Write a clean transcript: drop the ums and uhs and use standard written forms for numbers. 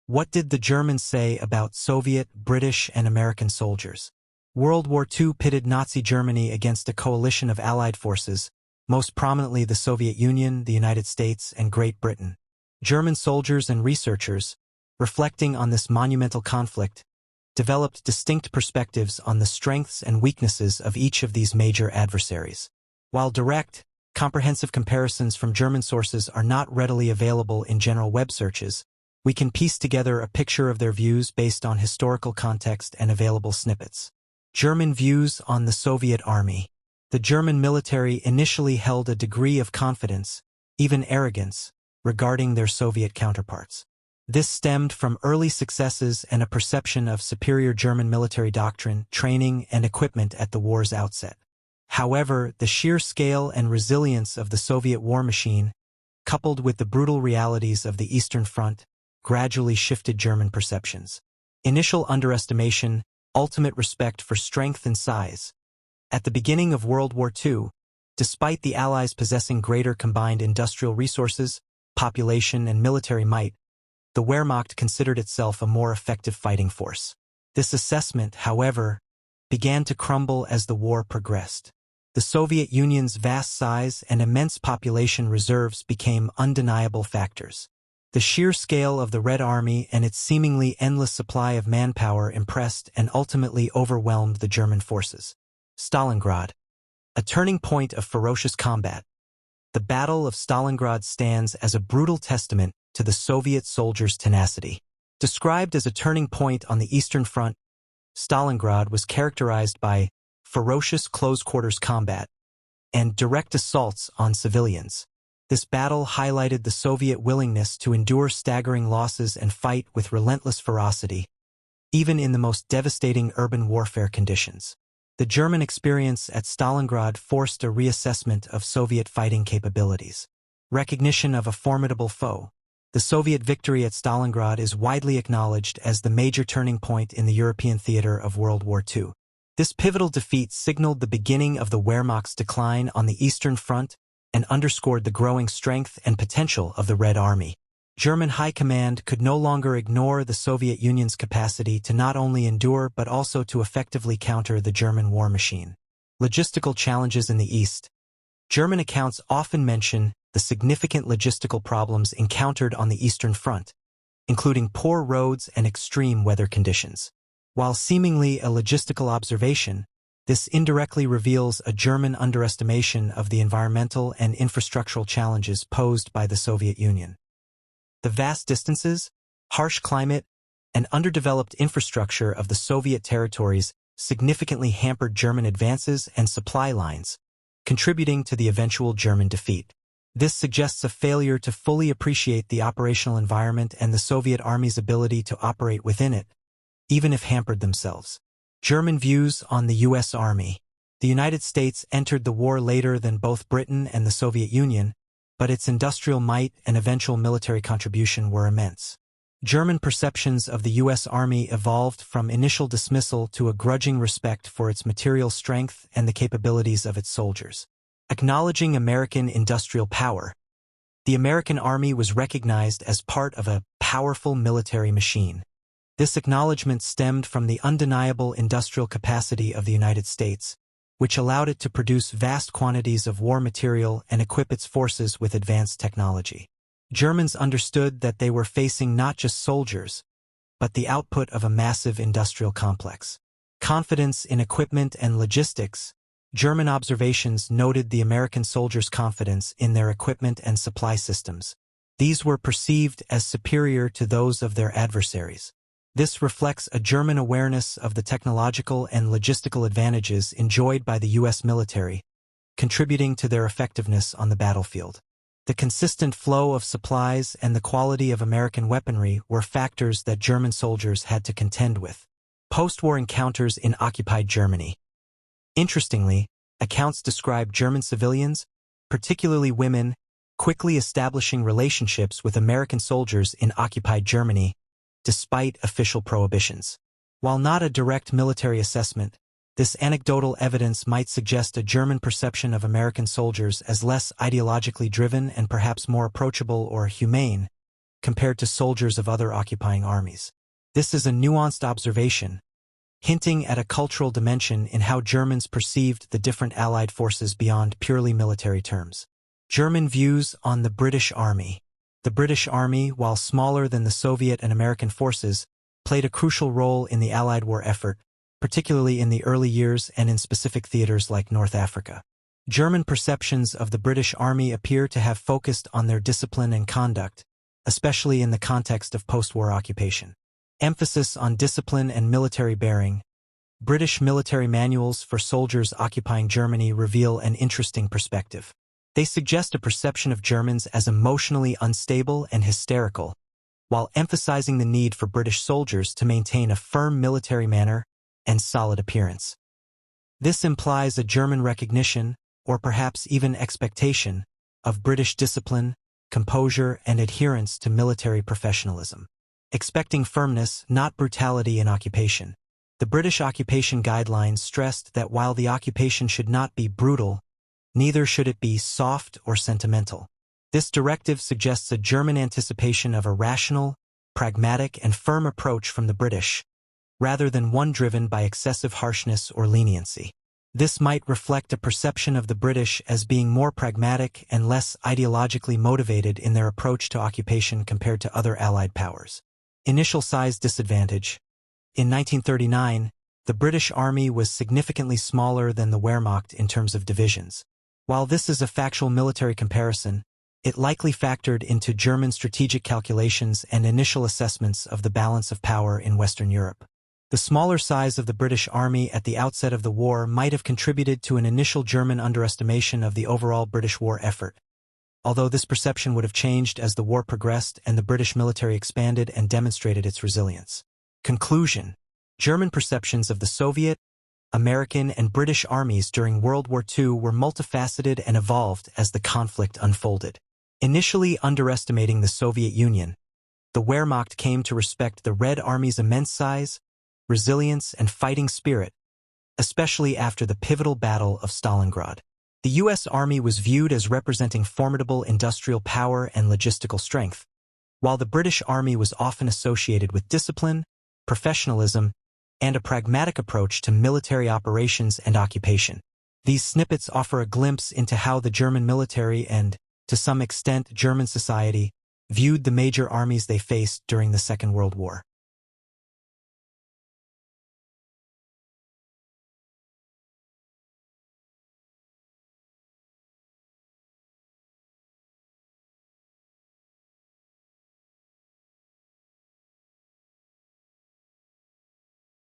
What did the Germans say about Soviet, British, and American soldiers? World War II pitted Nazi Germany against a coalition of Allied forces, most prominently the Soviet Union, the United States, and Great Britain. German soldiers and researchers, reflecting on this monumental conflict, developed distinct perspectives on the strengths and weaknesses of each of these major adversaries. While direct, comprehensive comparisons from German sources are not readily available in general web searches, we can piece together a picture of their views based on historical context and available snippets. German views on the Soviet Army. The German military initially held a degree of confidence, even arrogance, regarding their Soviet counterparts. This stemmed from early successes and a perception of superior German military doctrine, training, and equipment at the war's outset. However, the sheer scale and resilience of the Soviet war machine, coupled with the brutal realities of the Eastern Front, gradually shifted German perceptions. Initial underestimation, ultimate respect for strength and size. At the beginning of World War II, despite the Allies possessing greater combined industrial resources, population, and military might, the Wehrmacht considered itself a more effective fighting force. This assessment, however, began to crumble as the war progressed. The Soviet Union's vast size and immense population reserves became undeniable factors. The sheer scale of the Red Army and its seemingly endless supply of manpower impressed and ultimately overwhelmed the German forces. Stalingrad, a turning point of ferocious combat. The Battle of Stalingrad stands as a brutal testament to the Soviet soldiers' tenacity. Described as a turning point on the Eastern Front, Stalingrad was characterized by ferocious close-quarters combat and direct assaults on civilians. This battle highlighted the Soviet willingness to endure staggering losses and fight with relentless ferocity, even in the most devastating urban warfare conditions. The German experience at Stalingrad forced a reassessment of Soviet fighting capabilities. Recognition of a formidable foe. The Soviet victory at Stalingrad is widely acknowledged as the major turning point in the European theater of World War II. This pivotal defeat signaled the beginning of the Wehrmacht's decline on the Eastern Front and underscored the growing strength and potential of the Red Army. German high command could no longer ignore the Soviet Union's capacity to not only endure but also to effectively counter the German war machine. Logistical challenges in the East. German accounts often mention the significant logistical problems encountered on the Eastern Front, including poor roads and extreme weather conditions. While seemingly a logistical observation, this indirectly reveals a German underestimation of the environmental and infrastructural challenges posed by the Soviet Union. The vast distances, harsh climate, and underdeveloped infrastructure of the Soviet territories significantly hampered German advances and supply lines, contributing to the eventual German defeat. This suggests a failure to fully appreciate the operational environment and the Soviet Army's ability to operate within it, even if hampered themselves. German views on the U.S. Army. The United States entered the war later than both Britain and the Soviet Union, but its industrial might and eventual military contribution were immense. German perceptions of the U.S. Army evolved from initial dismissal to a grudging respect for its material strength and the capabilities of its soldiers. Acknowledging American industrial power. The American Army was recognized as part of a powerful military machine. This acknowledgement stemmed from the undeniable industrial capacity of the United States, which allowed it to produce vast quantities of war material and equip its forces with advanced technology. Germans understood that they were facing not just soldiers, but the output of a massive industrial complex. Confidence in equipment and logistics. German observations noted the American soldiers' confidence in their equipment and supply systems. These were perceived as superior to those of their adversaries. This reflects a German awareness of the technological and logistical advantages enjoyed by the U.S. military, contributing to their effectiveness on the battlefield. The consistent flow of supplies and the quality of American weaponry were factors that German soldiers had to contend with. Post-war encounters in occupied Germany. Interestingly, accounts describe German civilians, particularly women, quickly establishing relationships with American soldiers in occupied Germany, despite official prohibitions. While not a direct military assessment, this anecdotal evidence might suggest a German perception of American soldiers as less ideologically driven and perhaps more approachable or humane, compared to soldiers of other occupying armies. This is a nuanced observation, hinting at a cultural dimension in how Germans perceived the different Allied forces beyond purely military terms. German views on the British Army. The British Army, while smaller than the Soviet and American forces, played a crucial role in the Allied war effort, particularly in the early years and in specific theaters like North Africa. German perceptions of the British Army appear to have focused on their discipline and conduct, especially in the context of post-war occupation. Emphasis on discipline and military bearing. British military manuals for soldiers occupying Germany reveal an interesting perspective. They suggest a perception of Germans as emotionally unstable and hysterical, while emphasizing the need for British soldiers to maintain a firm military manner and solid appearance. This implies a German recognition, or perhaps even expectation, of British discipline, composure, and adherence to military professionalism. Expecting firmness, not brutality in occupation. The British occupation guidelines stressed that while the occupation should not be brutal, neither should it be soft or sentimental. This directive suggests a German anticipation of a rational, pragmatic, and firm approach from the British, rather than one driven by excessive harshness or leniency. This might reflect a perception of the British as being more pragmatic and less ideologically motivated in their approach to occupation compared to other Allied powers. Initial size disadvantage. In 1939, the British Army was significantly smaller than the Wehrmacht in terms of divisions. While this is a factual military comparison, it likely factored into German strategic calculations and initial assessments of the balance of power in Western Europe. The smaller size of the British Army at the outset of the war might have contributed to an initial German underestimation of the overall British war effort, although this perception would have changed as the war progressed and the British military expanded and demonstrated its resilience. Conclusion. German perceptions of the Soviet, American, and British armies during World War II were multifaceted and evolved as the conflict unfolded. Initially underestimating the Soviet Union, the Wehrmacht came to respect the Red Army's immense size, resilience, and fighting spirit, especially after the pivotal Battle of Stalingrad. The U.S. Army was viewed as representing formidable industrial power and logistical strength, while the British Army was often associated with discipline, professionalism, and a pragmatic approach to military operations and occupation. These snippets offer a glimpse into how the German military and, to some extent, German society, viewed the major armies they faced during the Second World War.